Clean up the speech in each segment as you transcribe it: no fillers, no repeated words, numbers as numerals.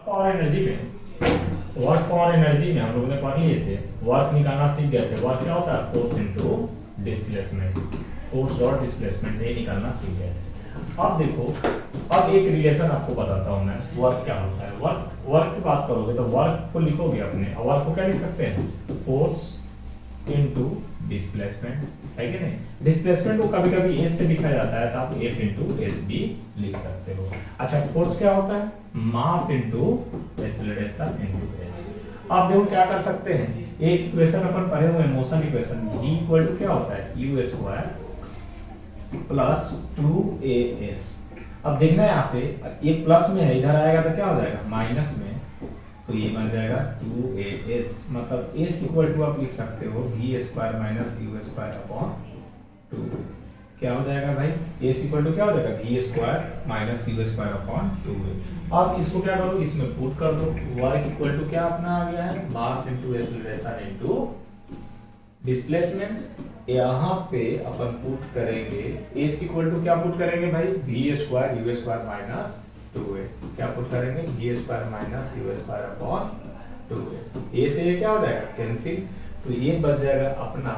Power energy में, work power energy में हम लोगों ने पढ़ लिए थे, वर्क निकालना सीख गए थे। वर्क क्या होता है? फोर्स इनटू डिस्प्लेसमेंट, फोर्स और डिस्प्लेसमेंट ये निकालना सीख गए थे। अब देखो, अब एक रिलेशन आपको बताता हूं मैं, वर्क क्या होता है। वर्क की बात करोगे तो वर्क को लिखोगे अपने, और वर्क को क्या लिख सकते हैं? फोर्स इनटू डिस्प्लेसमेंट, है कि नहीं? डिस्प्लेसमेंट को कभी कभी एस से लिखा जाता है, तो आप एफ इनटू एस भी लिख सकते हो। अच्छा, फोर्स क्या होता है? Mass into acceleration into S. आप देखो क्या कर सकते हैं, एक इक्वेशन अपन पढ़े हुए motion equation, v equal to क्या होता है? U square plus 2as। अब देखना है यहाँ से, ये प्लस में है, इधर आएगा तो क्या हो जाएगा? माइनस में, तो ये बन जाएगा 2as। मतलब s इक्वल टू आप लिख सकते हो v square minus u square upon 2। क्या हो जाएगा भाई? s इक्वल टू क्या हो जाएगा? v square minus u square upon 2। अब इसको क्या करो, इसमें पुट कर दो। वर्क इक्वल टू क्या अपना आ गया है? Mass into acceleration into displacement. यहाँ पे अपन पुट करेंगे s इक्वल टू क्या पुट करेंगे भाई? v square you square minus 2a। क्या पुट करेंगे? v square minus u square upon 2a। a से ये क्या हो जाएगा? कैंसिल। तो ये बच जाएगा अपना,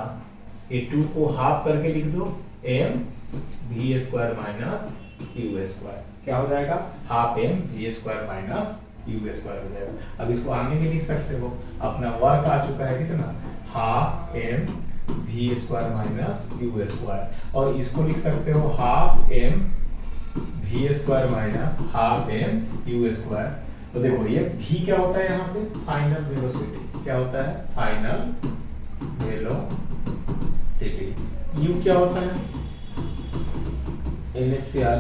ये 2 को हाफ करके लिख दो, m v square minus u square. क्या हो जाएगा? Half m v square minus u square हो जाएगा। अब इसको आगे भी लिख सकते हो, अपना वर्क आ चुका है कितना? Half m v square minus u square, और इसको लिख सकते हो half m v square minus half m u square. तो देखो ये v क्या होता है यहाँ पे? Final velocity. क्या होता है? Final velocity. u क्या होता है? Initial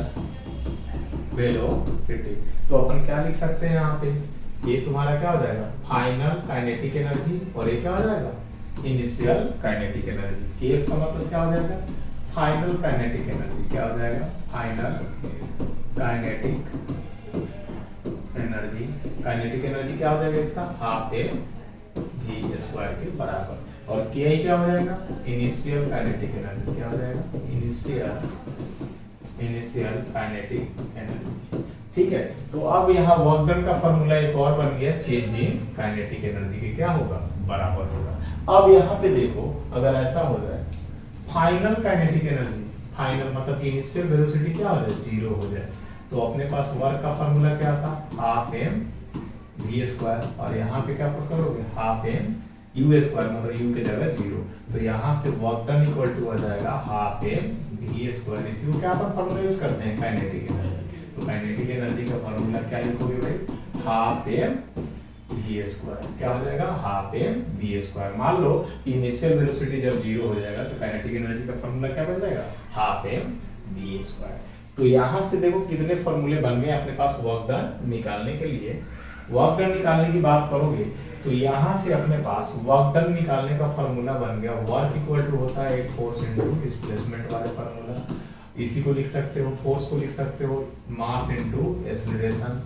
velocity. तो अपन क्या लिख सकते हैं यहाँ पे? ये तुम्हारा क्या हो जाएगा? फाइनल काइनेटिक एनर्जी, और ये क्या हो जाएगा? Initial kinetic energy. kf का मतलब क्या हो जाएगा? Final kinetic energy. क्या हो जाएगा? Final kinetic energy. Kinetic energy क्या हो जाएगा इसका? हाफ m v स्क्वायर के बराबर। और ki क्या हो जाएगा? Initial kinetic energy. क्या हो जाएगा? Initial kinetic energy. ठीक है, तो अब यहाँ वर्क डन का फॉर्मूला एक और बन गया, चेंज इन काइनेटिक एनर्जी के क्या होगा? बराबर होगा। अब यहाँ पे देखो, अगर ऐसा हो जाए फाइनल काइनेटिक एनर्जी, फाइनल मतलब इनिशियल वेलोसिटी क्या हो जाए? 0 हो जाए, तो अपने पास वर्क का फॉर्मूला क्या था? हाफ m v स्क्वायर, और यहाँ पे क्या पुट करोगे? हाफ m u स्क्वायर, मतलब u की जगह 0। तो यहाँ से वर्क डन इक्वल टू हो जाएगा हाफ m v स्क्वायर। इसी को क्या अपन फॉर्मूला यूज करते हैं? Kinetic energy. तो काइनेटिक एनर्जी का फॉर्मूला क्या लिखोगे भाई? Half m v square. क्या हो जाएगा? Half m v square. मान लो इनिशियल वेलोसिटी जब 0 हो जाएगा तो काइनेटिक एनर्जी का फॉर्मूला क्या बन जाएगा? Half m v square. तो यहाँ से देखो कितने फॉर्मूले बन गए अपने पास वर्क डन निकालने के लिए। वर्क डन निकालने की बात करोगे तो यहाँ से अपने पास वर्क डन निकालने का फॉर्मूला बन गया, वर्क इक्वल टू होता है एक फोर्स इनटू डिस्प्लेसमेंट वाले फॉर्मूला। इसी को लिख सकते हो, फोर्स को लिख सकते हो मास इनटू एक्सीलरेशन।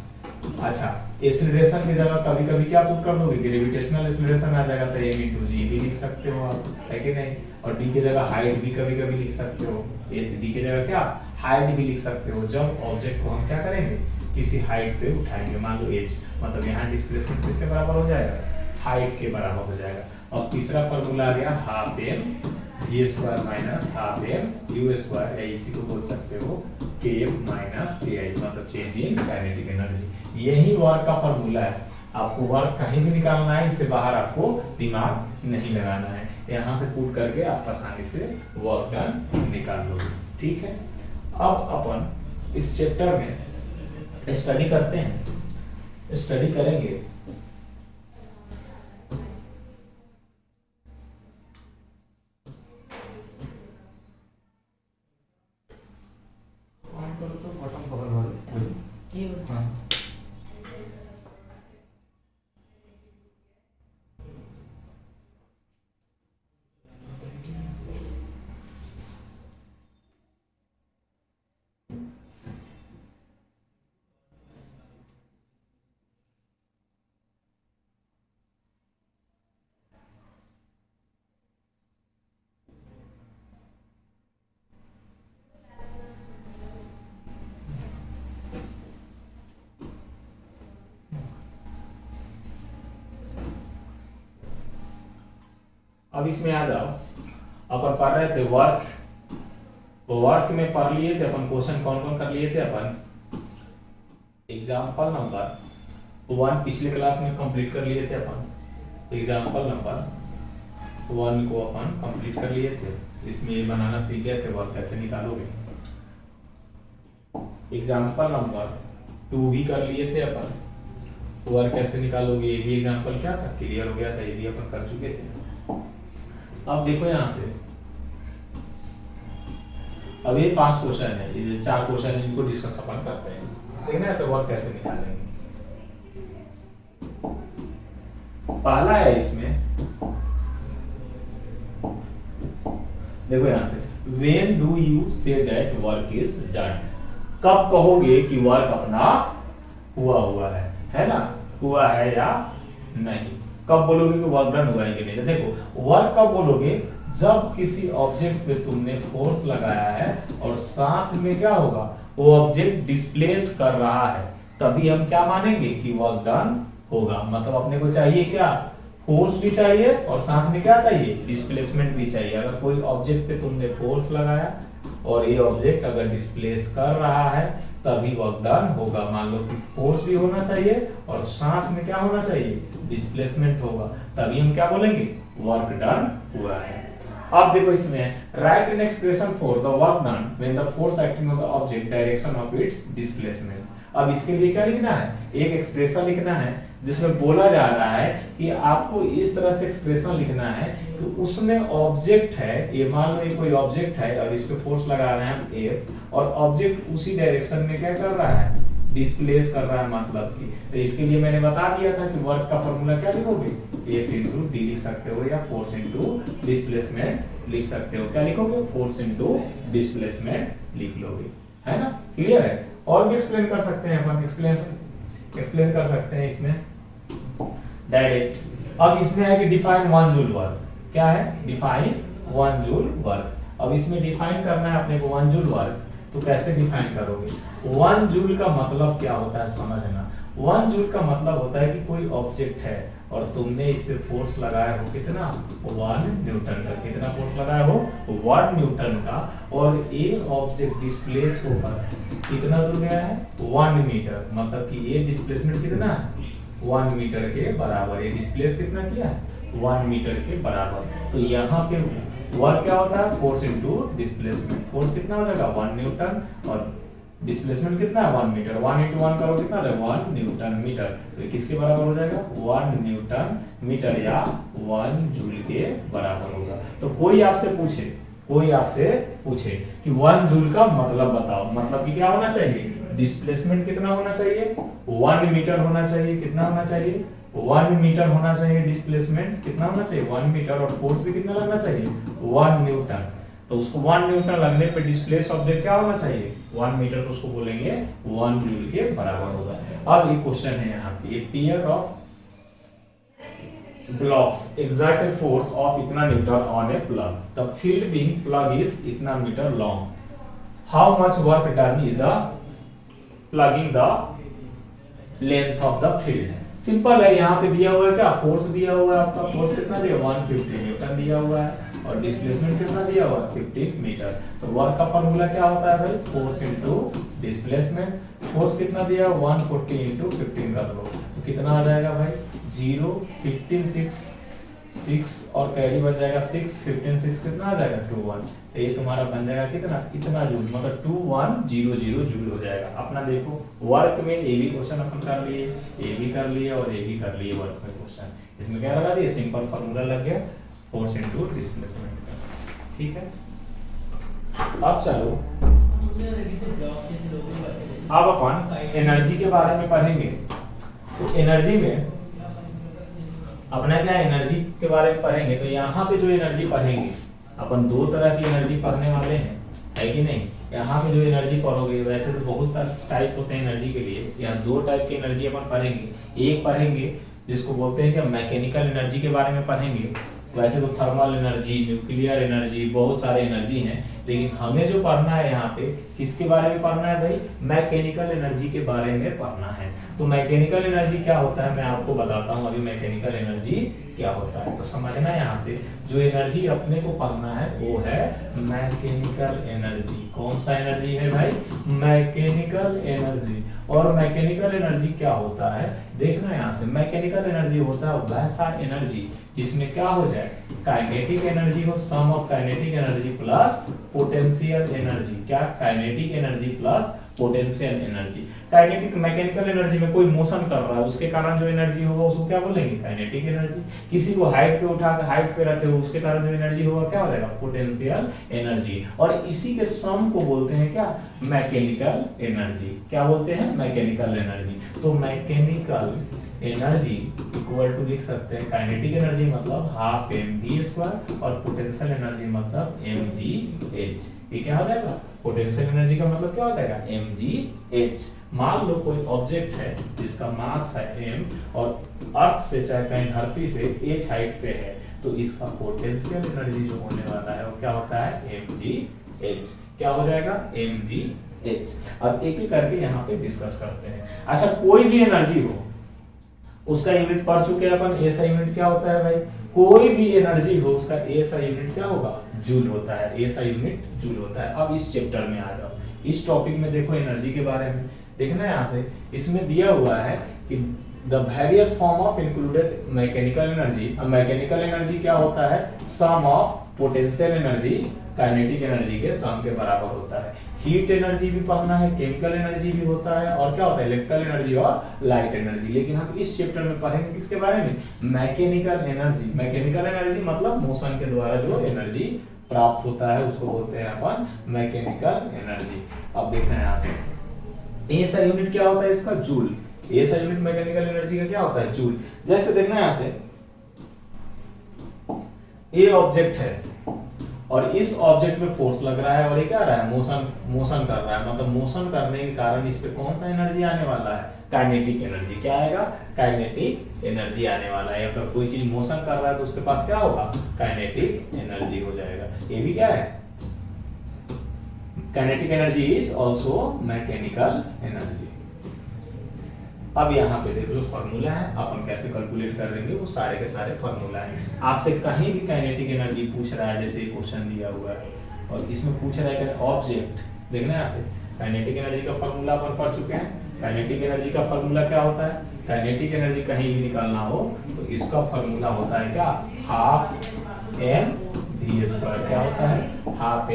अच्छा, एक्सीलरेशन की जगह कभी कभी क्या पुट कर दोगे? ग्रेविटेशनल एक्सीलरेशन आ जाएगा, तो m इनटू g भी लिख सकते हो आप, है कि नहीं? और d की जगह हाइट भी कभी कभी लिख सकते हो, h d की जगह क्या हाइट भी लिख सकते हो। जब ऑब्जेक्ट को हम क्या करेंगे? किसी हाइट पे उठाएंगे, मान लो h, मतलब यहाँ डिस्प्लेसमेंट किसके बराबर हो जाएगा? हाइट के बराबर हो जाएगा। और तीसरा फॉर्मूला आ गया half m v square minus half m u square, या इसी को बोल सकते हो kf माइनस ki, मतलब चेंज इन काइनेटिक एनर्जी। यही वर्क का फॉर्मूला है। आपको वर्क कहीं भी निकालना है, इससे बाहर आपको दिमाग नहीं लगाना है। यहाँ से पुट करके आप आसानी से वर्क डन निकाल लोगे। ठीक है, अब अपन इस चैप्टर में स्टडी करते हैं, स्टडी करेंगे अब इसमें आ जाओ, अपन पढ़ रहे थे वर्क, तो वर्क में पढ़ लिए थे अपन क्वेश्चन कौन कौन कर लिए थे अपन। एग्जाम्पल नंबर 1 पिछले क्लास में कंप्लीट कर लिए थे अपन। एग्जाम्पल नंबर 1 को अपन कंप्लीट कर लिए थे, इसमें ये बनाना सीख गए थे वर्क कैसे निकालोगे। एग्जाम्पल नंबर 2 भी कर लिए थे अपन, वर्क कैसे निकालोगे। ये भी एग्जाम्पल क्या था, क्लियर हो गया था, ये भी अपन कर चुके थे। अब देखो यहां से, अब ये 5 क्वेश्चन है, ये 4 क्वेश्चन है, इनको डिस्कस अपन करते हैं। देखना ऐसे वर्क कैसे निकालेंगे। पहला है इसमें, देखो यहां से, when do you say that work is done, कब कहोगे कि वर्क अपना हुआ है ना, हुआ है या नहीं। कब बोलोगे कि वर्क डन हुआ है कि नहीं। तो देखो वर्क कब बोलोगे, जब किसी ऑब्जेक्ट पे तुमने फोर्स लगाया है और साथ में क्या होगा, वो ऑब्जेक्ट डिस्प्लेस कर रहा है, तभी हम क्या मानेंगे कि वर्क डन होगा। मतलब अपने को चाहिए क्या, फोर्स भी चाहिए और साथ में क्या चाहिए, डिस्प्लेसमेंट भी चाहिए। अगर कोई ऑब्जेक्ट पे तुमने फोर्स लगाया और ये ऑब्जेक्ट अगर डिस्प्लेस कर रहा है तभी वर्क डन होगा। मान लो कि फोर्स भी होना चाहिए और साथ में क्या होना चाहिए, डिस्प्लेसमेंट होगा, तभी हम क्या बोलेंगे, वर्क डन हुआ है। अब देखो इसमें, right an expression for the work done when the force acting on the object direction of its displacement. अब इसके लिए क्या लिखना है, एक एक्सप्रेशन लिखना है जिसमें बोला जा रहा है कि आपको इस तरह से एक्सप्रेशन लिखना है कि उसमें ऑब्जेक्ट है, ये मान लो ये कोई ऑब्जेक्ट है और इस पे फोर्स लगा रहे हैं हम F, और ऑब्जेक्ट उसी डायरेक्शन में क्या कर रहा है, डिस्प्लेस कर रहा है। मतलब कि तो इसके लिए मैंने बता दिया था कि वर्क का फॉर्मूला क्या लिखोगे, F इंटू डी लिख सकते हो या फोर्स इंटू डिस्प्लेसमेंट लिख सकते हो। क्या लिखोगे, फोर्स इंटू डिस्प्लेसमेंट लिख लोगे, है ना, क्लियर है। और भी एक्सप्लेन कर सकते हैं अपन, एक्सप्लेन कर सकते हैं इसमें डायरेक्ट। अब इसमें है कि डिफाइन 1 जूल वर्क, क्या है, डिफाइन 1 जूल वर्क। अब इसमें डिफाइन करना है अपने को 1 जूल वर्क, तो कैसे डिफाइन करोगे। 1 जूल का मतलब क्या होता है समझना। 1 जूल का मतलब होता है कि कोई ऑब्जेक्ट है और तुमने इस पे फोर्स लगाया हो कितना, 1 न्यूटन का। कितना फोर्स लगाया हो, 1 न्यूटन का, और एक ऑब्जेक्ट डिस्प्लेस होकर कितना दूर गया है, 1 मीटर। मतलब कि ये डिस्प्लेसमेंट कितना है, 1 मीटर के बराबर। ये डिस्प्लेस कितना किया है, 1 मीटर के बराबर। तो यहाँ पे वर्क क्या होता है, फोर्स इनटू डिस्प्लेसमेंट। फोर्स कितना हो जाएगा, 1 न्यूटन, और डिस्प्लेसमेंट कितना है, 1 मीटर। 1 इंटू 1 करो कितना हो जाएगा, 1 न्यूटन मीटर। तो ये किसके बराबर हो जाएगा, 1 न्यूटन मीटर या 1 जूल के बराबर होगा। तो कोई आपसे पूछे कि 1 जूल का मतलब बताओ, मतलब कि क्या होना चाहिए, डिस्प्लेसमेंट कितना होना चाहिए, 1 मीटर होना चाहिए। कितना होना चाहिए, 1 मीटर होना चाहिए। डिस्प्लेसमेंट कितना होना चाहिए, 1 मीटर, और फोर्स भी कितना लगना चाहिए, 1 न्यूटन। तो उसको 1 न्यूटन लगने पे डिस्प्लेस ऑब्जेक्ट क्या होना चाहिए, 1 मीटर, तो उसको बोलेंगे 1 जूल के बराबर होगा। अब ये क्वेश्चन है यहाँ पे, एक pair of blocks exert a force of इतना Newton on a plug, the field being plug is इतना metre long, how much work done is the plugging the length of the field। Simple है, यहाँ पे दिया हुआ है क्या, force दिया हुआ है आपका, फोर्स कितना दिया, 150 न्यूटन दिया हुआ है, और डिस्प्लेसमेंट कितना दिया हुआ है, 15 मीटर। तो वर्क का फॉर्मूला क्या होता है भाई, फोर्स इनटू डिस्प्लेसमेंट। फोर्स कितना दिया, 140 इनटू 15 कर लो, तो कितना आ जाएगा भाई, 0 15 6 और कैरी बन जाएगा 6 15 6 कितना आ जाएगा, 21। तो ये तुम्हारा बन जाएगा कितना, इतना जूल, मतलब 2100 जूल हो जाएगा। अपना देखो वर्क में ए भी क्वेश्चन अपन कर लिए, ए भी कर लिए और ए भी कर लिए वर्क में क्वेश्चन। इसमें क्या लगा दिए, सिंपल फार्मूला लग गया, फोर्स इनटू डिस्प्लेसमेंट का। ठीक है, अब चलो अब अपन एनर्जी के बारे में पढ़ेंगे। तो एनर्जी में अपना क्या, एनर्जी के बारे में पढ़ेंगे। तो यहाँ पे जो एनर्जी पढ़ेंगे अपन, 2 तरह की एनर्जी पढ़ने वाले हैं, है कि नहीं। यहाँ पे जो एनर्जी पढ़ोगे, वैसे तो बहुत टाइप होते हैं एनर्जी के लिए, यहाँ 2 टाइप की एनर्जी अपन पढ़ेंगे। एक पढ़ेंगे जिसको बोलते हैं कि मैकेनिकल एनर्जी के बारे में पढ़ेंगे। वैसे तो थर्मल एनर्जी, न्यूक्लियर एनर्जी, बहुत सारे एनर्जी हैं, लेकिन हमें जो पढ़ना है यहाँ पे किसके बारे में पढ़ना है भाई, मैकेनिकल एनर्जी के बारे में पढ़ना है। तो मैकेनिकल एनर्जी क्या होता है मैं आपको बताता हूँ अभी मैकेनिकल एनर्जी क्या होता है। तो समझना यहाँ से जो एनर्जी अपने को पढ़ना है वो है मैकेनिकल एनर्जी। कौन सा एनर्जी है भाई? Mechanical energy. और मैकेनिकल एनर्जी क्या होता है देखना यहाँ से, मैकेनिकल एनर्जी होता है वैसा एनर्जी जिसमें क्या हो जाए, काइनेटिक एनर्जी हो, sum of kinetic energy plus potential energy. क्या? Kinetic energy plus potential energy. Kinetic mechanical energy में कोई मोशन कर रहा है उसके कारण जो एनर्जी होगा उसको क्या बोलेंगे? Kinetic energy. किसी को हाइट पे उठा कर हाइट पे रखे हो उसके कारण जो एनर्जी होगा क्या हो जाएगा? Potential energy. और इसी के सम को बोलते हैं क्या? Mechanical energy. क्या बोलते हैं? Mechanical energy. तो मैकेनिकल एनर्जी इक्वल टू लिख सकते हैं काइनेटिक एनर्जी मतलब हाफ mv² और पोटेंशियल एनर्जी मतलब mgh। ये क्या हो जाएगा? पोटेंशियल एनर्जी का मतलब क्या हो जाएगा? mgh। मान लो कोई ऑब्जेक्ट है जिसका मास है m और अर्थ से चाहे कहीं धरती से h हाइट पे है तो इसका पोटेंशियल एनर्जी जो होने वाला है वो क्या होता है? mgh। क्या हो जाएगा? mgh। अब एक एक करके यहाँ पे डिस्कस करते हैं। अच्छा, कोई भी एनर्जी हो उसका यूनिट पढ़ चुके हैं अपन। ऐसा यूनिट क्या होता है भाई? कोई भी एनर्जी हो उसका ऐसा यूनिट क्या होगा? जूल होता है। ऐसा यूनिट जूल होता है। अब इस चैप्टर में आ जाओ, इस टॉपिक में देखो एनर्जी के बारे में देखना है। यहाँ से इसमें दिया हुआ है कि the various form of included mechanical energy. अब मैकेनिकल एनर्जी क्या होता है? Sum of potential energy kinetic energy के सम के बराबर होता है। हीट एनर्जी भी पढ़ना है, केमिकल एनर्जी भी होता है और क्या होता है? इलेक्ट्रिकल एनर्जी और लाइट एनर्जी। लेकिन हम इस चैप्टर में पढ़ेंगे किसके बारे में? Mechanical energy. मैकेनिकल एनर्जी मतलब मोशन के द्वारा जो एनर्जी प्राप्त होता है उसको बोलते हैं अपन मैकेनिकल एनर्जी। अब देखना है यहाँ से ऐसा यूनिट क्या होता है इसका? जूल। ऐसा यूनिट मैकेनिकल एनर्जी का क्या होता है? जूल। जैसे देखना है यहाँ से, ये ऑब्जेक्ट है और इस ऑब्जेक्ट पे फोर्स लग रहा है और ये क्या रहा है? मोशन कर रहा है। मतलब मोशन करने के कारण इस पे कौन सा एनर्जी आने वाला है? Kinetic energy. क्या आएगा? काइनेटिक एनर्जी आने वाला है। अगर कोई चीज मोशन कर रहा है तो उसके पास क्या होगा? काइनेटिक एनर्जी हो जाएगा। ये भी क्या है? Kinetic energy is also mechanical energy. अब यहाँ पे देख लो फॉर्मूला है, अपन कैसे कैलकुलेट करेंगे वो सारे के सारे फॉर्मूला है। आपसे कहीं भी काइनेटिक एनर्जी पूछ रहा है, जैसे क्वेश्चन दिया हुआ है और इसमें पूछ रहा है कि ऑब्जेक्ट, देखना यहाँ से काइनेटिक एनर्जी का फॉर्मूला अपन पढ़ चुके हैं। काइनेटिक एनर्जी का फॉर्मूला क्या होता है? काइनेटिक एनर्जी कहीं भी निकालना हो तो इसका फॉर्मूला होता है क्या? Half mv²। क्या होता है? Half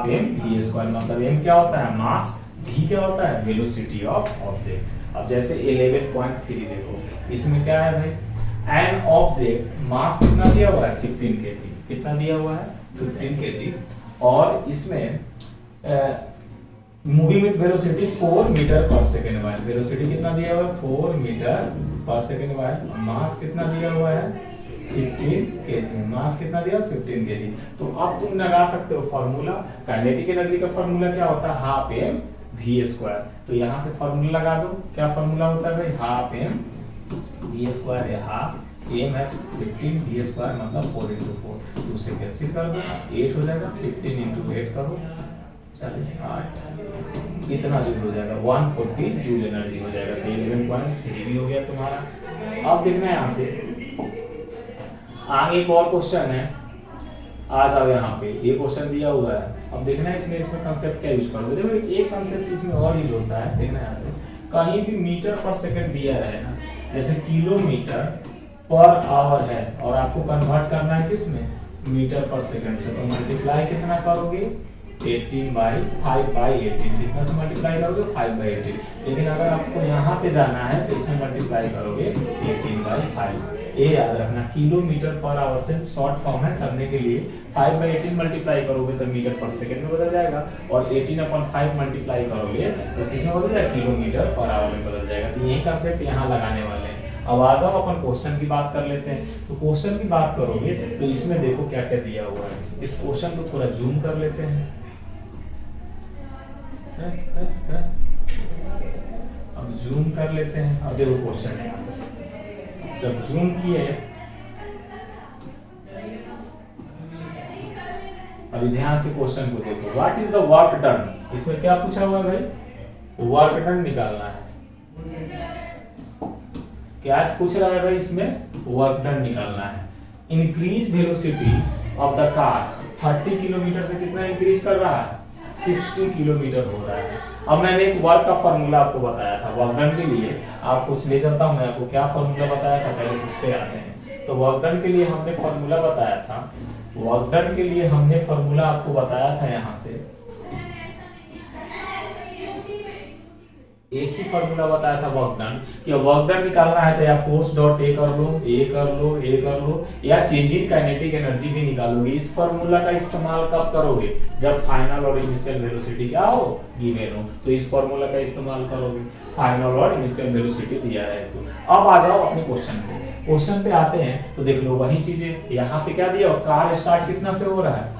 mv²। मतलब m क्या होता है? मास। v क्या होता है? Velocity of object. अब जैसे 11.3 देखो, इसमें क्या है भाई? एन ऑब्जेक्ट मास कितना दिया हुआ है? 15 kg। कितना दिया हुआ है? 15 kg। और इसमें मूविंग विद वेलोसिटी 4 मीटर पर सेकंड वाइल। वेलोसिटी कितना दिया हुआ है? 4 मीटर पर सेकंड वाइल। मास कितना दिया हुआ है? 15 kg। मास कितना दिया? 15 kg। तो अब तुम लगा सकते हो फॉर्मूला। काइनेटिक एनर्जी का फॉर्मूला क्या होता है? Half mv²। तो यहाँ से फॉर्मूला लगा दो। क्या फॉर्मूला होता है भाई? हाफ mv² या हाफ m है 15 v² मतलब 4 × 4। तो उसे कैंसिल कर दो, 8 हो जाएगा। 15 × 8 करो 40 8 इतना जूल हो जाएगा। 140 जूल एनर्जी हो जाएगा। तो 11.3 भी हो गया तुम्हारा। अब देखना है यहाँ से आगे एक और क्वेश्चन है। आ जाओ यहाँ पे, ये क्वेश्चन दिया हुआ है। अब देखना है इसमें कंसेप्ट क्या यूज करोगे। देखो एक कंसेप्ट इसमें और यूज होता है। देखना है यहाँ से, कहीं भी मीटर पर सेकंड दिया है ना, जैसे किलोमीटर पर आवर है और आपको कन्वर्ट करना है किसमें? मीटर पर सेकंड से। तो मल्टीप्लाई कितना करोगे? 18/5/18। कितना से मल्टीप्लाई करोगे? 5/18। लेकिन अगर आपको यहाँ पे जाना है तो इसमें मल्टीप्लाई करोगे 18/5। ये याद रखना, किलोमीटर पर आवर से शॉर्ट फॉर्म है करने के लिए 5/18 मल्टीप्लाई करोगे तो मीटर पर सेकंड में बदल जाएगा और 18/5 मल्टीप्लाई करोगे तो किसमें बदल जाएगा? किलोमीटर पर आवर में बदल जाएगा। तो यही कंसेप्ट यहाँ लगाने वाले हैं। अब आ जाओ अपन क्वेश्चन की बात कर लेते हैं। तो क्वेश्चन की बात करोगे तो इसमें देखो क्या क्या दिया हुआ है। इस क्वेश्चन को थोड़ा जूम कर लेते हैं। अब जूम कर लेते हैं। अब देखो क्वेश्चन है, जब जूम किए अभी ध्यान से क्वेश्चन को देखो। What is the work done? इसमें क्या पूछा हुआ है भाई? वर्क डन निकालना है। क्या पूछ रहा है भाई, इसमें वर्क डन निकालना है। Increase velocity of the car 30 kilometre से कितना इंक्रीज कर रहा है, 60 किलोमीटर हो रहा है। अब मैंने एक वर्क का फॉर्मूला आपको बताया था वर्क डन के लिए, आप कुछ ले चलता हूं मैं आपको, क्या फॉर्मूला बताया था, पहले उस पे आते हैं। तो वर्क डन के लिए हमने फॉर्मूला बताया था, वर्क डन के लिए हमने फॉर्मूला आपको बताया था, यहां से एक ही फॉर्मूला बताया था वर्क डन, कि वर्क डन निकालना है तो या फोर्स डॉट ए कर लो, ए कर लो, ए कर लो, या चेंज इन काइनेटिक एनर्जी भी निकालोगे। इस फॉर्मूला का इस्तेमाल कब करोगे, जब फाइनल और इनिशियल वेलोसिटी क्या हो, गिवन हो, तो इस फॉर्मूला का इस्तेमाल करोगे, फाइनल और इनिशियल वेलोसिटी दिया रहे तो। अब आ जाओ अपने क्वेश्चन पे, क्वेश्चन पे आते हैं तो देख लो वही चीजें, यहाँ पे क्या दिया, कार स्टार्ट कितना से हो रहा है,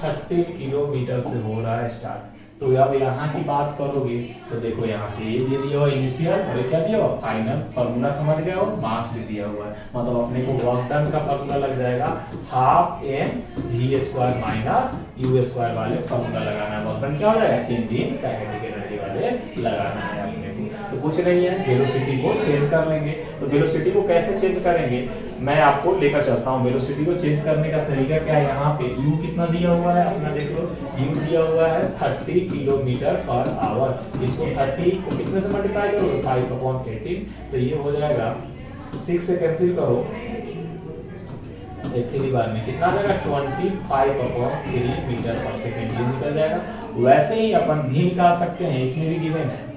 30 किलोमीटर से हो रहा है स्टार्ट। तो अब यहाँ की बात करोगे तो देखो यहाँ से ये दे दिया हुआ इनिशियल और क्या दिया हुआ फाइनल, फॉर्मूला समझ गए हो, मास भी दिया हुआ है, मतलब अपने को वर्क डन का फॉर्मूला लग जाएगा half m v square minus u square वाले फॉर्मूला लगाना है। वर्क डन क्या हो जाएगा, चेंज इन काइनेटिक एनर्जी वाले लगाना है अपने को। तो कुछ नहीं है, वेलोसिटी को चेंज कर लेंगे। तो वेलोसिटी को कैसे चेंज करेंगे, मैं आपको लेकर चलता हूँ। वेलोसिटी को चेंज करने का तरीका क्या है, यहाँ पे u कितना दिया हुआ है अपना, देख लो u दिया हुआ है 30 किलोमीटर पर आवर। इसको 30 को कितने से मल्टीप्लाई करो, 5/18, तो ये हो जाएगा 6 से कैंसिल करो, एक थ्री बार में कितना आ जाएगा, 25/3 मीटर पर सेकेंड, ये निकल जाएगा। वैसे ही अपन भी निकाल सकते हैं, इसमें भी गिवन है,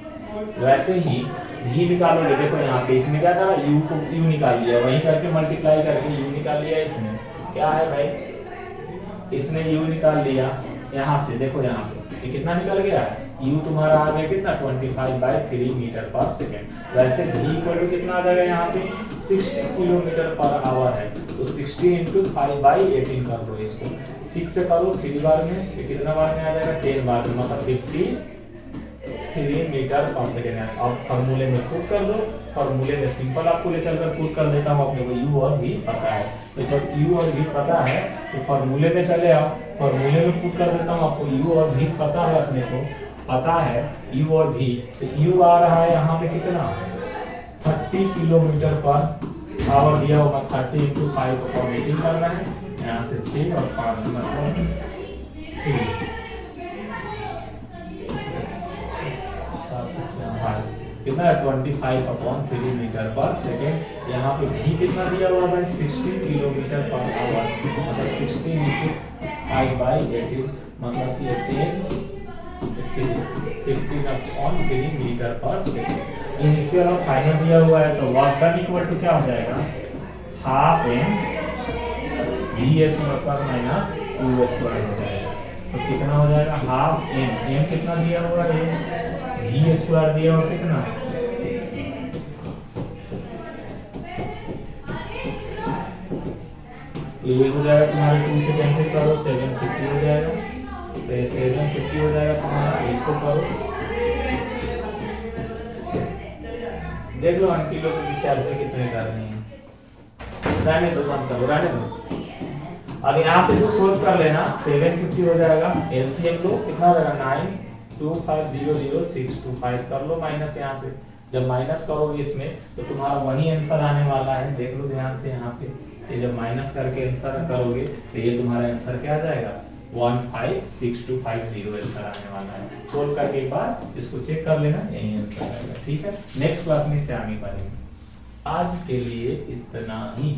वैसे ही भी निकालोगे। देखो यहाँ पे इसमें क्या करा, u को u निकाल लिया, वहीं करके मल्टीप्लाई करके u निकाल लिया। इसमें क्या है भाई, इसने u निकाल लिया यहाँ से, देखो यहाँ पे ये कितना निकल गया, u तुम्हारा आ गया कितना, 25/3 मीटर पर सेकेंड। वैसे v इक्वल टू कितना आ जाएगा, यहाँ पे 60 किलोमीटर पर आवर है, तो 60 × 5/18 कर दो इसको, 6 से करो 3 बार में, ये कितना बार में आ जाएगा, 10 बार में, मतलब 53 मीटर पर सेकेंड है। अब फॉर्मूले में पुट कर दो, फॉर्मूले में सिंपल आपको ले चलकर पुट कर देता हूं, अपने को u और v पता है। तो जब u और v पता है तो फॉर्मूले में चले आओ, फॉर्मूले में पुट कर देता हूं, आपको u और v पता है, अपने को पता है u और v। तो u आ रहा है यहाँ पे कितना, 30 किलोमीटर पर आवर दिया होगा, 30 × 5/18 करना है, यहाँ से 6 और 5 मतलब 3, कितना है 25/3 मीटर पर सेकेंड। यहाँ पे भी कितना दिया हुआ है, 60 किलोमीटर पर आवर, मतलब 60 × 5/18 मतलब कि 15/3 मीटर पर सेकेंड। इनिशियल और फाइनल दिया हुआ है, तो वर्क डन इक्वल टू क्या हो जाएगा, half m v square minus u square हो जाएगा। तो कितना हो जाएगा, हाफ एम कितना दिया हुआ है, v स्क्वायर दिया हुआ कितना, ये हो जाएगा तुम्हारे 2 से कैंसिल करो, 750 हो जाएगा, तो ये 750 हो जाएगा तुम्हारा, इसको करो, देख लो आंटी लोग की चर्चा कितने करनी है, रहने दो, बंद करो, रहने दो। अब यहाँ से जो सोल्व कर लेना, 750 हो जाएगा, एलसीएम लो कितना हो जाएगा, 92500,625 कर लो माइनस, यहाँ से जब माइनस करोगे इसमें तो तुम्हारा वही आंसर आने वाला है, देख लो ध्यान से यहाँ पे, ये जब माइनस करके आंसर करोगे तो ये तुम्हारा आंसर क्या आ जाएगा, 156250 आंसर आने वाला है। सोल्व करके एक बार इसको चेक कर लेना, यही आंसर आएगा, ठीक है। नेक्स्ट क्लास में इससे आगे बढ़ेंगे, आज के लिए इतना ही।